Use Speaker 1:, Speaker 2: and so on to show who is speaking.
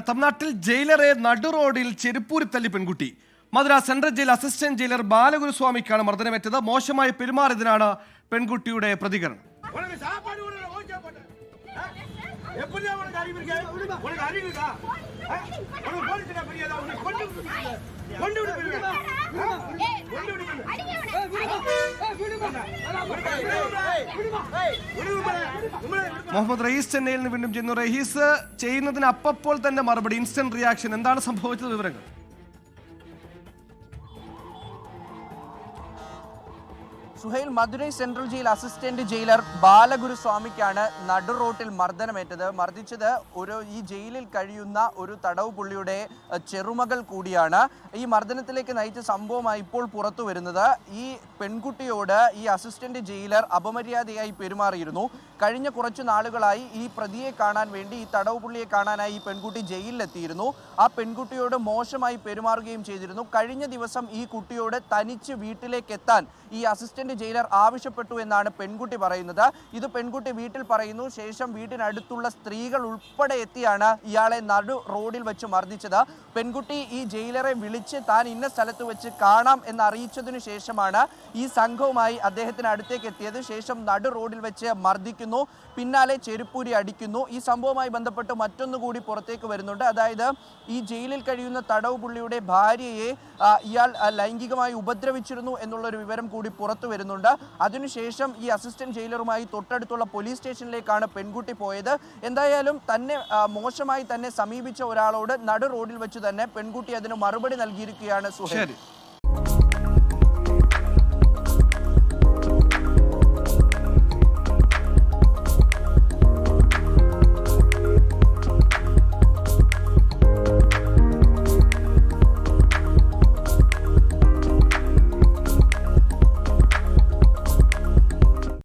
Speaker 1: തമിഴ്നാട്ടിൽ ജയിലറെ നടുറോഡിൽ ചെരുപ്പൂരി തല്ലി പെൺകുട്ടി. Madras central jail assistant jailer ബാലഗുരുസ്വാമിക്കാണ് മർദ്ദനമേറ്റത്. മോശമായി പെരുമാറിയതിനാണ് പെൺകുട്ടിയുടെ പ്രതികരണം. മുഹമ്മദ് റഹീസ് ചെന്നൈയിൽ നിന്ന് വീണ്ടും ചെയ്യുന്നു. റഹീസ്, ചെയ്യുന്നതിന് അപ്പോൾ തന്നെ മറുപടി, ഇൻസ്റ്റന്റ് റിയാക്ഷൻ. എന്താണ് സംഭവിച്ചത്? വിവരങ്ങൾ.
Speaker 2: Suhail, Madurai central jail assistant jailer ബാലഗുരുസ്വാമിക്കാണ് നടുറോട്ടിൽ മർദ്ദനമേറ്റത്. മർദ്ദിച്ചത് ഈ ജയിലിൽ കഴിയുന്ന ഒരു തടവ് പുള്ളിയുടെ ചെറുമകൾ കൂടിയാണ്. ഈ മർദ്ദനത്തിലേക്ക് നയിച്ച സംഭവമായി ഇപ്പോൾ പുറത്തു വരുന്നത്. ഈ പെൺകുട്ടിയോട് ഈ അസിസ്റ്റന്റ് ജയിലർ അപമര്യാദയായി പെരുമാറിയിരുന്നു. കഴിഞ്ഞ കുറച്ചു നാളുകളായി ഈ പ്രതിയെ കാണാൻ വേണ്ടി, ഈ തടവ് പുള്ളിയെ കാണാനായി ഈ പെൺകുട്ടി ജയിലിലെത്തിയിരുന്നു. ആ പെൺകുട്ടിയോട് മോശമായി പെരുമാറുകയും ചെയ്തിരുന്നു. കഴിഞ്ഞ ദിവസം ഈ കുട്ടിയോട് തനിച്ച് വീട്ടിലേക്ക് എത്താൻ ഈ അസിസ്റ്റന്റ് ജയിലർ ആവശ്യപ്പെട്ടു എന്നാണ് പെൺകുട്ടി പറയുന്നത്. ഇത് പെൺകുട്ടി വീട്ടിൽ പറയുന്നു. ശേഷം വീട്ടിനടുത്തുള്ള സ്ത്രീകൾ ഉൾപ്പെടെ എത്തിയാണ് ഇയാളെ നടു റോഡിൽ വെച്ച് മർദ്ദിച്ചത്. പെൺകുട്ടി ഈ ജയിലറെ വിളിച്ച് താൻ ഇന്ന സ്ഥലത്ത് വെച്ച് കാണാം എന്ന് അറിയിച്ചതിനു ശേഷമാണ് ഈ സംഘവുമായി അദ്ദേഹത്തിന് അടുത്തേക്ക് എത്തിയത്. ശേഷം നടു റോഡിൽ വെച്ച് മർദ്ദിക്കുന്നു, പിന്നാലെ ചെരുപ്പൂരി അടിക്കുന്നു. ഈ സംഭവവുമായി ബന്ധപ്പെട്ട് മറ്റൊന്നുകൂടി പുറത്തേക്ക് വരുന്നുണ്ട്. അതായത് ഈ ജയിലിൽ കഴിയുന്ന തടവ് പുള്ളിയുടെ ഭാര്യയെ ഇയാൾ ലൈംഗികമായി ഉപദ്രവിച്ചിരുന്നു എന്നുള്ളൊരു വിവരം കൂടി പുറത്തു വരുന്നുണ്ട്. അതിനുശേഷം ഈ അസിസ്റ്റന്റ് ജയിലറുമായി തൊട്ടടുത്തുള്ള പോലീസ് സ്റ്റേഷനിലേക്കാണ് പെൺകുട്ടി പോയത്. എന്തായാലും തന്നെ മോശമായി തന്നെ സമീപിച്ച ഒരാളോട് നടു റോഡിൽ വെച്ച് തന്നെ പെൺകുട്ടി അതിന് മറുപടി നൽകിയിരിക്കുകയാണ്. സുഹേൽ.